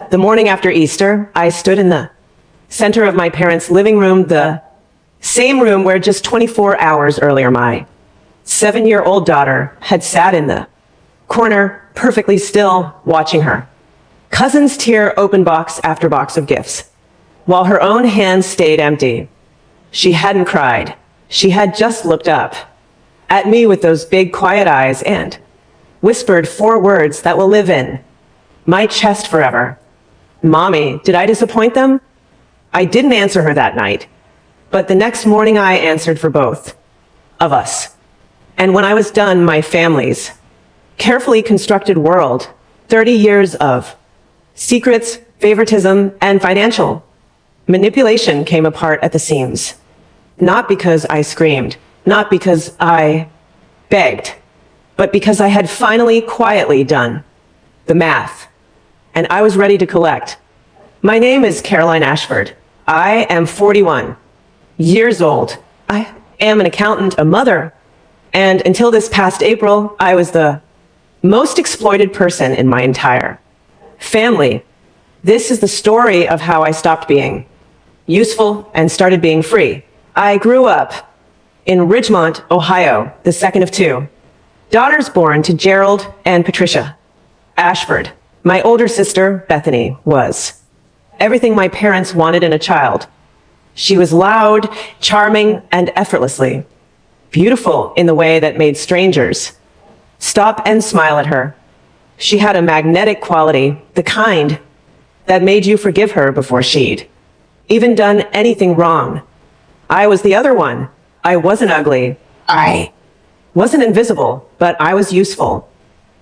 The morning after Easter, I stood in the center of my parents' living room, the same room where just 24 hours earlier my 7-year-old daughter had sat in the corner, perfectly still, watching her cousins tear open box after box of gifts, while her own hands stayed empty. She hadn't cried. She had just looked up at me with those big, quiet eyes and whispered 4 words that will live in my chest forever. Mommy, did I disappoint them? I didn't answer her that night, but the next morning I answered for both of us. And when I was done, my family's carefully constructed world, 30 years of secrets, favoritism, and financial manipulation came apart at the seams. Not because I screamed, not because I begged, but because I had finally quietly done the math, and I was ready to collect. My name is Caroline Ashford. I am 41 years old. I am an accountant, a mother, and until this past April, I was the most exploited person in my entire family. This is the story of how I stopped being useful and started being free. I grew up in Ridgemont, Ohio, the second of 2 daughters born to Gerald and Patricia Ashford. My older sister, Bethany, was everything my parents wanted in a child. She was loud, charming, and effortlessly beautiful in the way that made strangers stop and smile at her. She had a magnetic quality, the kind that made you forgive her before she'd even done anything wrong. I was the other one. I wasn't ugly. I wasn't invisible, but I was useful.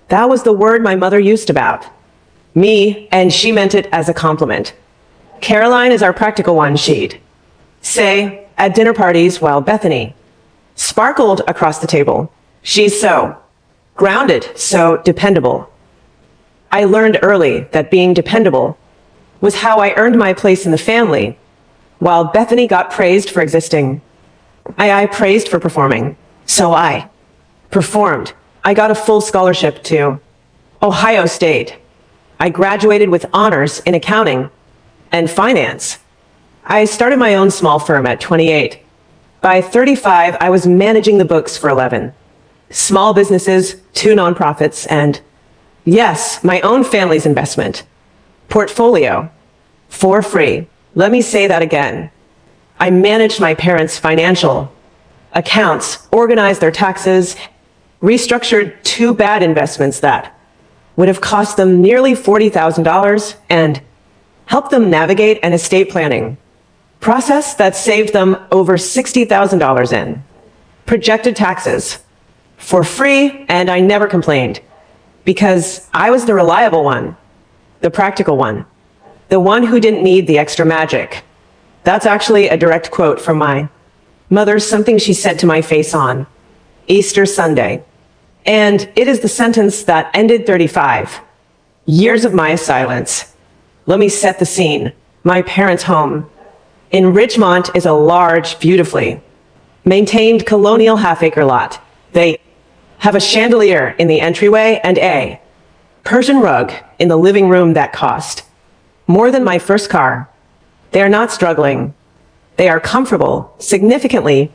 That was the word my mother used about me, and she meant it as a compliment. Caroline is our practical one, she'd say at dinner parties while Bethany sparkled across the table. She's so grounded, so dependable. I learned early that being dependable was how I earned my place in the family. While Bethany got praised for existing, I praised for performing. So I performed. I got a full scholarship to Ohio State. I graduated with honors in accounting and finance. I started my own small firm at 28. By 35, I was managing the books for 11 small businesses, 2 nonprofits, and yes, my own family's investment portfolio for free. Let me say that again. I managed my parents' financial accounts, organized their taxes, restructured 2 bad investments that would have cost them nearly $40,000, and helped them navigate an estate planning process that saved them over $60,000 in projected taxes for free, and I never complained because I was the reliable one, the practical one, the one who didn't need the extra magic. That's actually a direct quote from my mother, something she said to my face on Easter Sunday. And it is the sentence that ended 35 years of my silence. Let me set the scene. My parents' home in Ridgemont is a large, beautifully maintained colonial half-acre lot. They have a chandelier in the entryway and a Persian rug in the living room that cost more than my first car. They are not struggling. They are comfortable, significantly,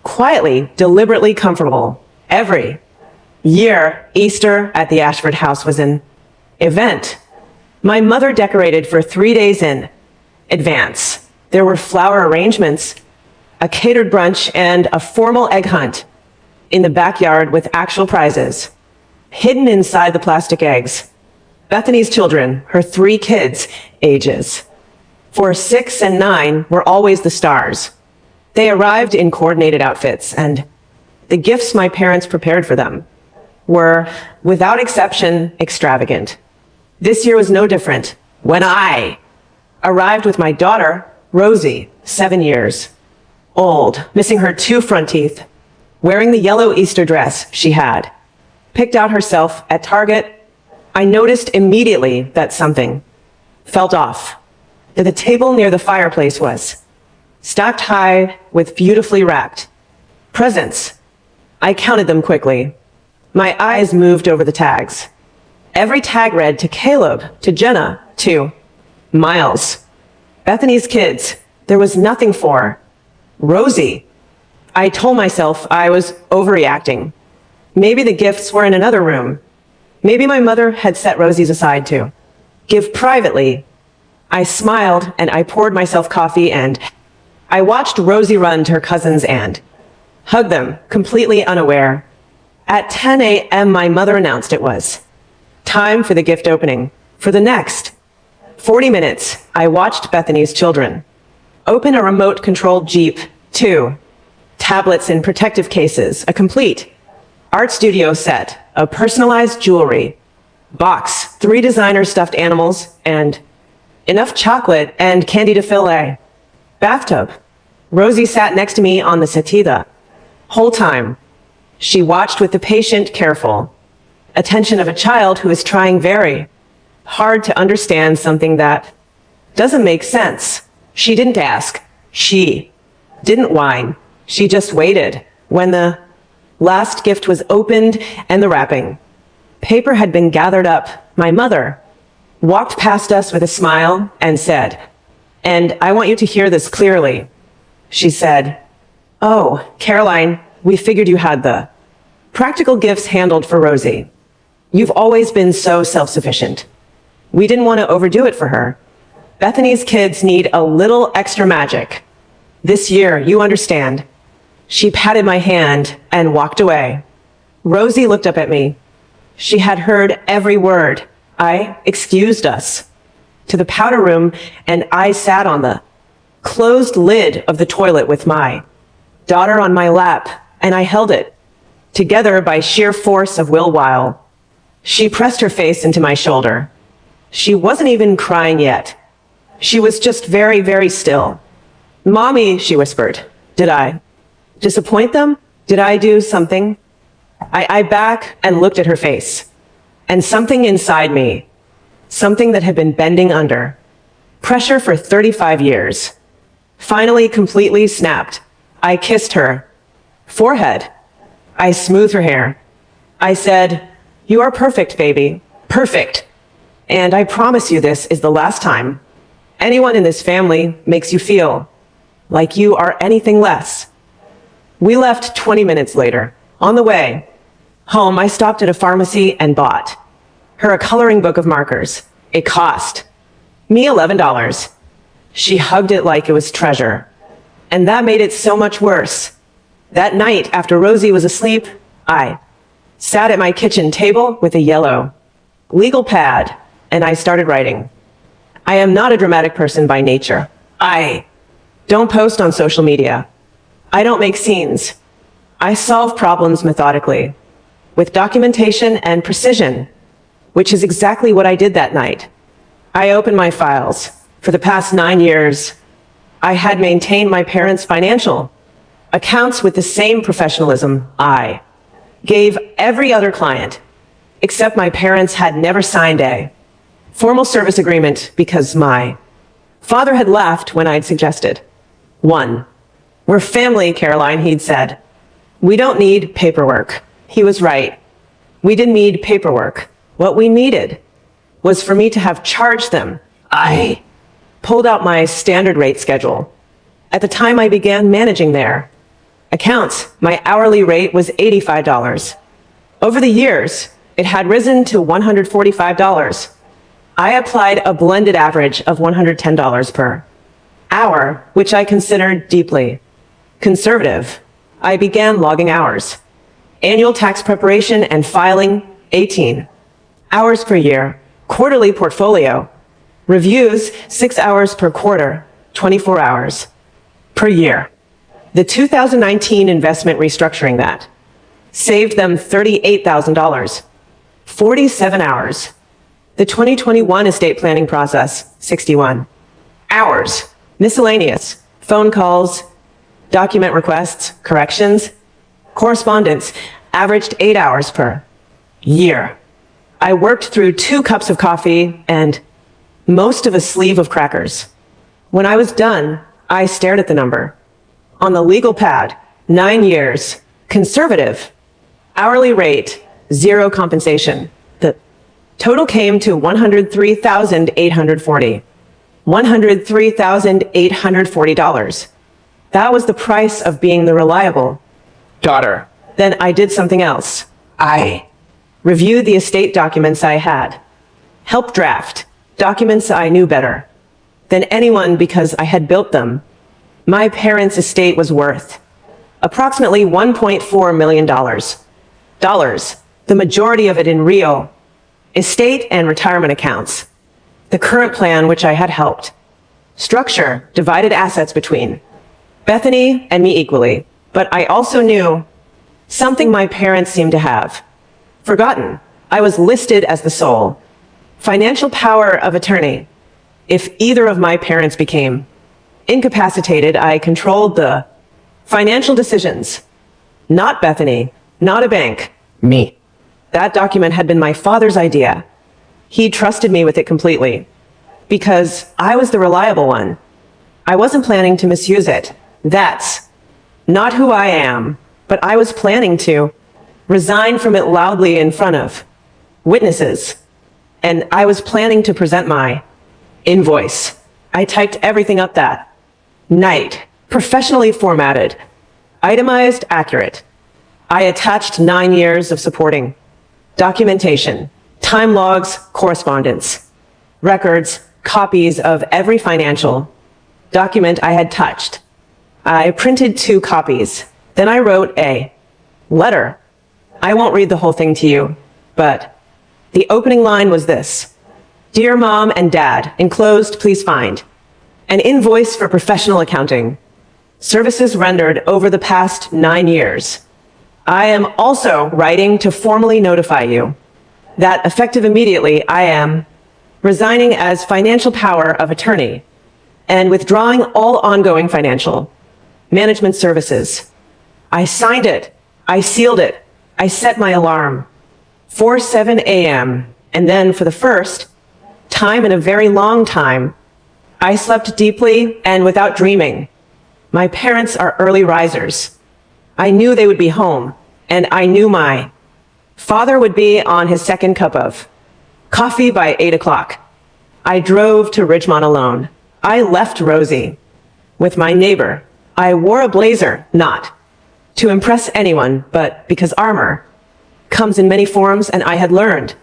quietly, deliberately comfortable. Every year, Easter at the Ashford house was an event. My mother decorated for 3 days in advance. There were flower arrangements, a catered brunch, and a formal egg hunt in the backyard with actual prizes hidden inside the plastic eggs. Bethany's children, her 3 kids' ages, 4, 6, and 9, were always the stars. They arrived in coordinated outfits, and the gifts my parents prepared for them were, without exception, extravagant. This year was no different. When I arrived with my daughter, Rosie, 7 years old, missing her 2 front teeth, wearing the yellow Easter dress she had picked out herself at Target, I noticed immediately that something felt off. The table near the fireplace was stacked high with beautifully wrapped presents. I counted them quickly. My eyes moved over the tags. Every tag read to Caleb, to Jenna, to Miles. Bethany's kids. There was nothing for Rosie. I told myself I was overreacting. Maybe the gifts were in another room. Maybe my mother had set Rosie's aside to give privately. I smiled and I poured myself coffee and I watched Rosie run to her cousins and hug them, completely unaware. At 10 a.m., my mother announced it was time for the gift opening. For the next 40 minutes, I watched Bethany's children open a remote-controlled Jeep, 2 tablets in protective cases, a complete art studio set, a personalized jewelry box, 3 designer stuffed animals, and enough chocolate and candy to fill a bathtub. Rosie sat next to me on the settee the whole time. She watched with the patient, careful attention of a child who is trying very hard to understand something that doesn't make sense. She didn't ask. She didn't whine. She just waited. When the last gift was opened and the wrapping paper had been gathered up, my mother walked past us with a smile and said, "And I want you to hear this clearly." She said, "Oh, Caroline, we figured you had the practical gifts handled for Rosie. You've always been so self-sufficient. We didn't want to overdo it for her. Bethany's kids need a little extra magic. This year, you understand." She patted my hand and walked away. Rosie looked up at me. She had heard every word. I excused us to the powder room, and I sat on the closed lid of the toilet with my daughter on my lap, and I held it together by sheer force of will while she pressed her face into my shoulder. She wasn't even crying yet. She was just very, very still. "Mommy," she whispered. "Did I disappoint them? Did I do something?" I back and looked at her face. And something inside me, something that had been bending under pressure for 35 years, finally completely snapped. I kissed her forehead. I smoothed her hair. I said, "You are perfect, baby. Perfect. And I promise you this is the last time anyone in this family makes you feel like you are anything less." We left 20 minutes later. On the way home, I stopped at a pharmacy and bought her a coloring book of markers. It cost me $11. She hugged it like it was treasure. And that made it so much worse. That night, after Rosie was asleep, I sat at my kitchen table with a yellow legal pad, and I started writing. I am not a dramatic person by nature. I don't post on social media. I don't make scenes. I solve problems methodically, with documentation and precision, which is exactly what I did that night. I opened my files. For the past 9 years, I had maintained my parents' financial accounts with the same professionalism I gave every other client, except my parents had never signed a formal service agreement because my father had laughed when I'd suggested one. "We're family, Caroline," he'd said. "We don't need paperwork." He was right. We didn't need paperwork. What we needed was for me to have charged them. I pulled out my standard rate schedule. At the time I began managing their accounts, my hourly rate was $85. Over the years, it had risen to $145. I applied a blended average of $110 per hour, which I considered deeply conservative. I began logging hours. Annual tax preparation and filing, 18 hours per year. Quarterly portfolio reviews, 6 hours per quarter, 24 hours per year. The 2019 investment restructuring that saved them $38,000, 47 hours. The 2021 estate planning process, 61 hours. Miscellaneous, phone calls, document requests, corrections, correspondence, averaged 8 hours per year. I worked through 2 cups of coffee and most of a sleeve of crackers. When I was done, I stared at the number. On the legal pad, 9 years, conservative, hourly rate, 0 compensation. The total came to $103,840. $103,840. That was the price of being the reliable daughter. Then I did something else. I reviewed the estate documents I had, helped draft documents I knew better than anyone because I had built them. My parents' estate was worth approximately $1.4 million. The majority of it in real estate and retirement accounts. The current plan, which I had helped structure, divided assets between Bethany and me equally. But I also knew something my parents seemed to have forgotten. I was listed as the sole financial power of attorney. If either of my parents became incapacitated, I controlled the financial decisions. Not Bethany, not a bank, me. That document had been my father's idea. He trusted me with it completely because I was the reliable one. I wasn't planning to misuse it. That's not who I am, but I was planning to resign from it loudly in front of witnesses. And I was planning to present my invoice. I typed everything up that night, professionally formatted, itemized, accurate. I attached 9 years of supporting documentation, time logs, correspondence, records, copies of every financial document I had touched. I printed 2 copies. Then I wrote a letter. I won't read the whole thing to you, but the opening line was this: Dear Mom and Dad, enclosed, please find an invoice for professional accounting services rendered over the past 9 years. I am also writing to formally notify you that effective immediately, I am resigning as financial power of attorney and withdrawing all ongoing financial management services. I signed it. I sealed it. I set my alarm for 7 a.m. And then for the first time in a very long time, I slept deeply and without dreaming. My parents are early risers. I knew they would be home, and I knew my father would be on his second cup of coffee by 8 o'clock. I drove to Ridgemont alone. I left Rosie with my neighbor. I wore a blazer, not to impress anyone, but because armor comes in many forms, and I had learned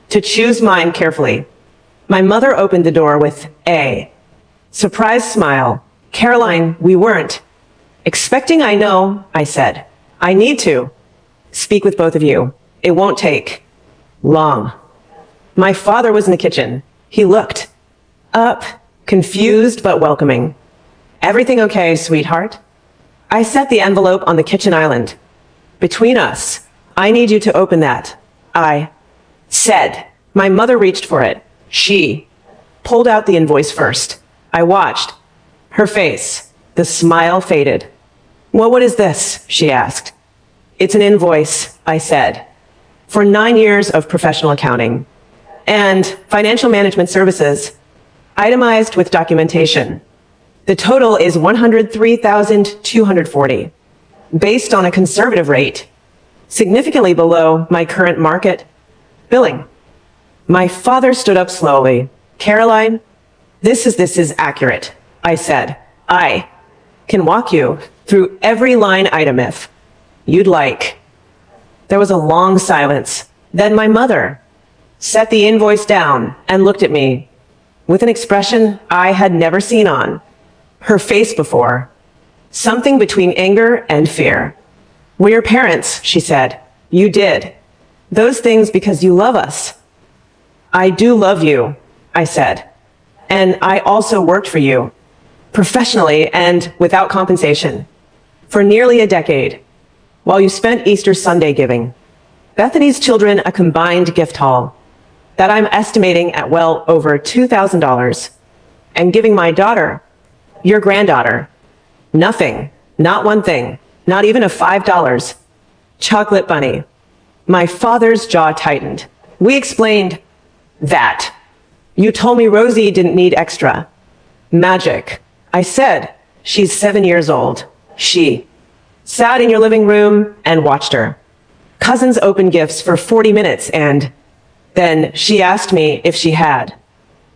to choose mine carefully. My mother opened the door with a surprised smile. Caroline, we weren't expecting. I know, I said. I need to speak with both of you. It won't take long. My father was in the kitchen. He looked up, confused but welcoming. Everything okay, sweetheart? I set the envelope on the kitchen island. Between us, I need you to open that. I said. My mother reached for it. She pulled out the invoice first. I watched her face. The smile faded. Well, what is this? She asked. It's an invoice, I said, for 9 years of professional accounting and financial management services, itemized with documentation. The total is $103,240, based on a conservative rate, significantly below my current market billing. My father stood up slowly. Caroline, this is accurate, I said. I can walk you through every line item if you'd like. There was a long silence. Then my mother set the invoice down and looked at me with an expression I had never seen on her face before. Something between anger and fear. We're your parents, she said. You did those things because you love us. I do love you, I said. And I also worked for you, professionally and without compensation, for nearly a decade, while you spent Easter Sunday giving Bethany's children a combined gift haul that I'm estimating at well over $2,000, and giving my daughter, your granddaughter, nothing, not one thing, not even a $5 chocolate bunny. My father's jaw tightened. We explained that. You told me Rosie didn't need extra magic. I said, she's 7 years old. She sat in your living room and watched her cousins open gifts for 40 minutes, and then she asked me if she had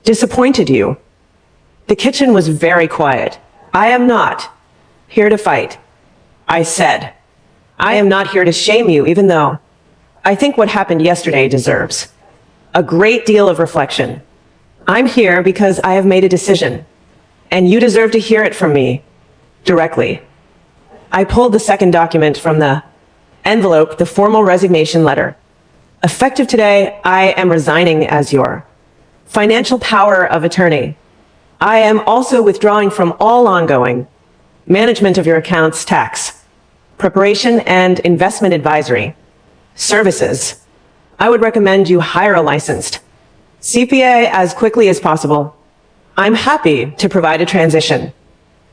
disappointed you. The kitchen was very quiet. I am not here to fight, I said. I am not here to shame you, even though I think what happened yesterday deserves a great deal of reflection. I'm here because I have made a decision, and you deserve to hear it from me directly. I pulled the second document from the envelope, the formal resignation letter. Effective today, I am resigning as your financial power of attorney. I am also withdrawing from all ongoing management of your accounts, tax, preparation, and investment advisory services. I would recommend you hire a licensed CPA as quickly as possible. I'm happy to provide a transition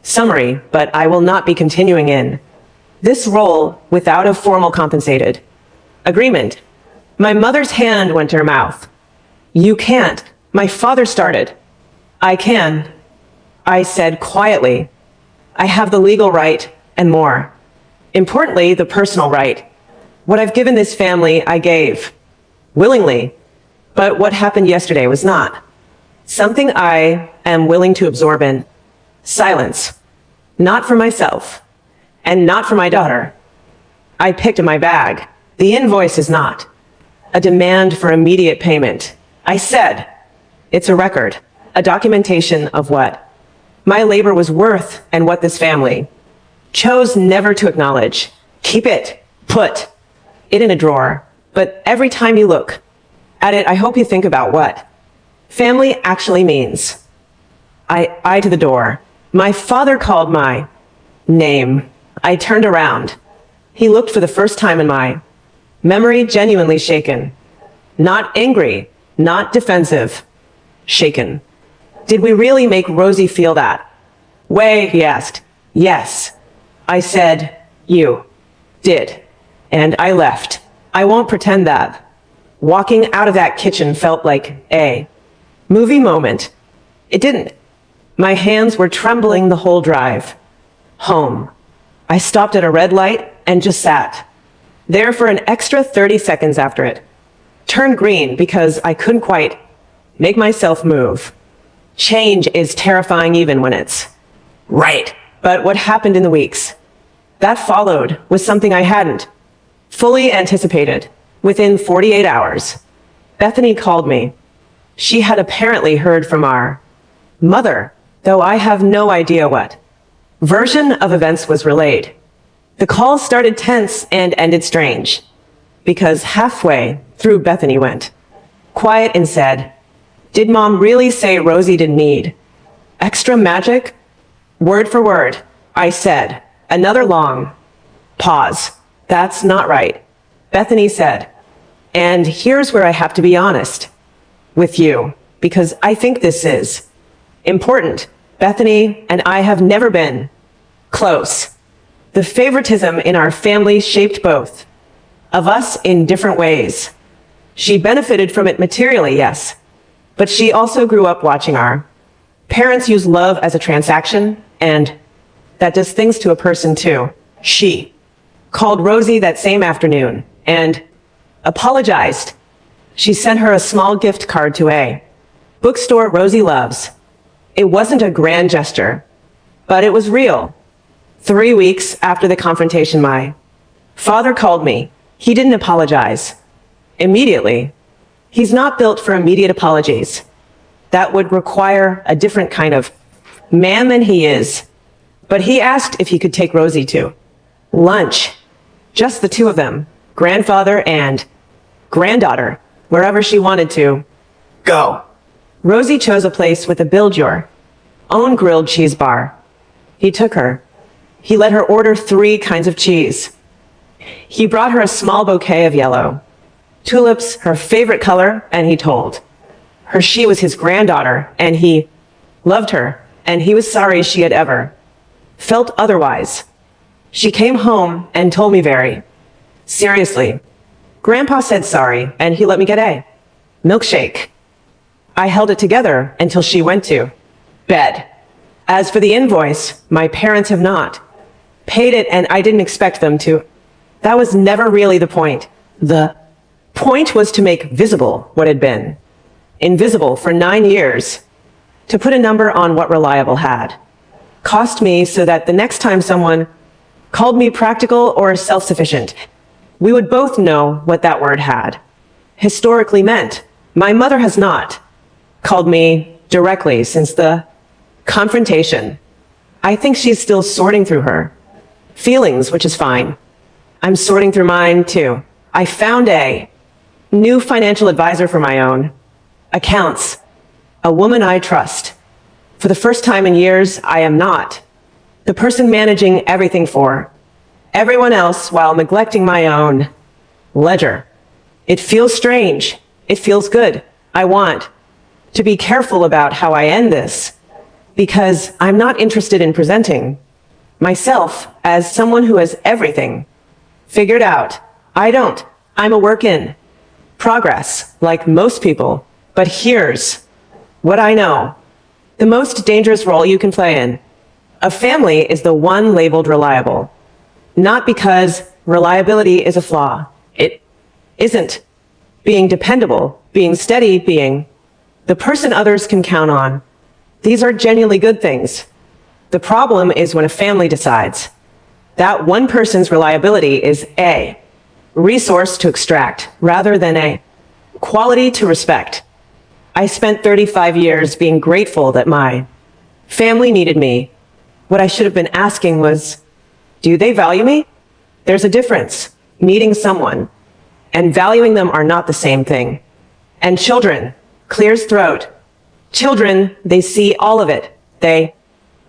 summary, but I will not be continuing in this role without a formal compensated agreement. My mother's hand went to her mouth. You can't. My father started. I can, I said quietly. I have the legal right and more. Importantly, the personal right. What I've given this family, I gave willingly. But what happened yesterday was not something I am willing to absorb in silence. Not for myself, and not for my daughter. I picked my bag. The invoice is not a demand for immediate payment. I said, it's a record, a documentation of what my labor was worth and what this family chose never to acknowledge. Keep it, put it in a drawer. But every time you look at it, I hope you think about what family actually means. I to the door. My father called my name. I turned around. He looked for the first time in my memory, genuinely shaken. Not angry, not defensive, shaken. Did we really make Rosie feel that way? He asked. Yes. I said, you did. And I left. I won't pretend that. Walking out of that kitchen felt like a movie moment. It didn't. My hands were trembling the whole drive home. I stopped at a red light and just sat there for an extra 30 seconds after it turned green because I couldn't quite make myself move. Change is terrifying even when it's right. But what happened in the weeks that followed was something I hadn't fully anticipated. Within 48 hours, Bethany called me. She had apparently heard from our mother, though I have no idea what version of events was relayed. The call started tense and ended strange, because halfway through Bethany went quiet and said, did Mom really say Rosie didn't need extra magic? Word for word, I said. Another long pause. That's not right, Bethany said. And here's where I have to be honest with you, because I think this is important. Bethany and I have never been close. The favoritism in our family shaped both of us in different ways. She benefited from it materially, yes, but she also grew up watching our parents use love as a transaction, and that does things to a person too. She called Rosie that same afternoon and apologized. She sent her a small gift card to a bookstore Rosie loves. It wasn't a grand gesture, but it was real. 3 weeks after the confrontation, my father called me. He didn't apologize immediately. He's not built for immediate apologies. That would require a different kind of man than he is. But he asked if he could take Rosie to lunch. Just the two of them, grandfather and granddaughter, wherever she wanted to go. Rosie chose a place with a build your own grilled cheese bar. He took her. He let her order 3 kinds of cheese. He brought her a small bouquet of yellow tulips, her favorite color, and he told her she was his granddaughter, and he loved her, and he was sorry she had ever felt otherwise. She came home and told me very seriously, Grandpa said sorry, and he let me get a milkshake. I held it together until she went to bed. As for the invoice, my parents have not paid it, and I didn't expect them to. That was never really the point. The point was to make visible what had been invisible for 9 years. To put a number on what reliable had cost me so that the next time someone called me practical or self-sufficient, we would both know what that word had historically meant. My mother has not called me directly since the confrontation. I think she's still sorting through her feelings, which is fine. I'm sorting through mine too. I found a new financial advisor for my own accounts, a woman I trust. For the first time in years, I am not the person managing everything for everyone else while neglecting my own ledger. It feels strange. It feels good. I want to be careful about how I end this because I'm not interested in presenting myself as someone who has everything figured out. I don't. I'm a work in progress, like most people. But here's what I know. The most dangerous role you can play in a family is the one labeled reliable. Not because reliability is a flaw. It isn't. Being dependable, being steady, being the person others can count on. These are genuinely good things. The problem is when a family decides that one person's reliability is a resource to extract rather than a quality to respect. I spent 35 years being grateful that my family needed me. What I should have been asking was, do they value me? There's a difference. Needing someone and valuing them are not the same thing. And children, clears throat. Children, they see all of it. They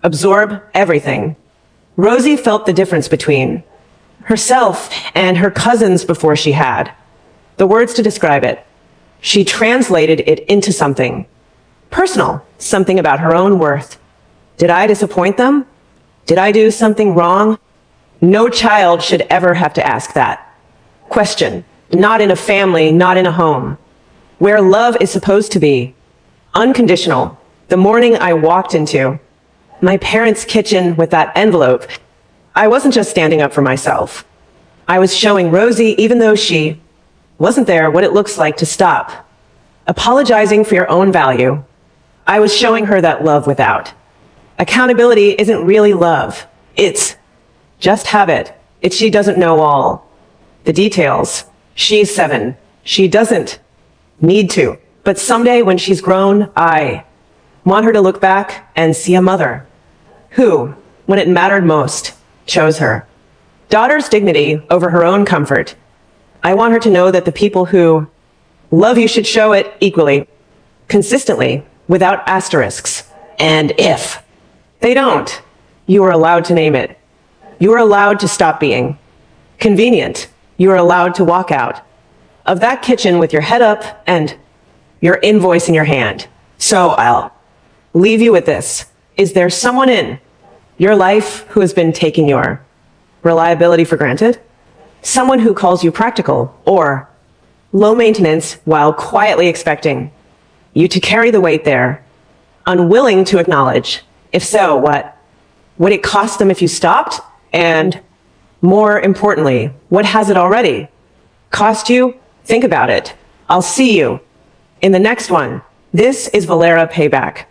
absorb everything. Rosie felt the difference between herself and her cousins before she had the words to describe it. She translated it into something personal, something about her own worth. Did I disappoint them? Did I do something wrong? No child should ever have to ask that question. Not in a family, not in a home, where love is supposed to be unconditional. The morning I walked into my parents' kitchen with that envelope, I wasn't just standing up for myself. I was showing Rosie, even though she wasn't there, what it looks like to stop apologizing for your own value. I was showing her that love without accountability isn't really love. It's just habit. It's she doesn't know all the details. She's 7. She doesn't need to. But someday when she's grown, I want her to look back and see a mother who, when it mattered most, chose her daughter's dignity over her own comfort. I want her to know that the people who love you should show it equally, consistently, without asterisks. And if they don't, you are allowed to name it. You are allowed to stop being convenient. You are allowed to walk out of that kitchen with your head up and your invoice in your hand. So I'll leave you with this. Is there someone in your life who has been taking your reliability for granted? Someone who calls you practical or low maintenance while quietly expecting you to carry the weight there, unwilling to acknowledge? If so, what would it cost them if you stopped? And more importantly, what has it already cost you? Think about it. I'll see you in the next one. This is Valera Payback.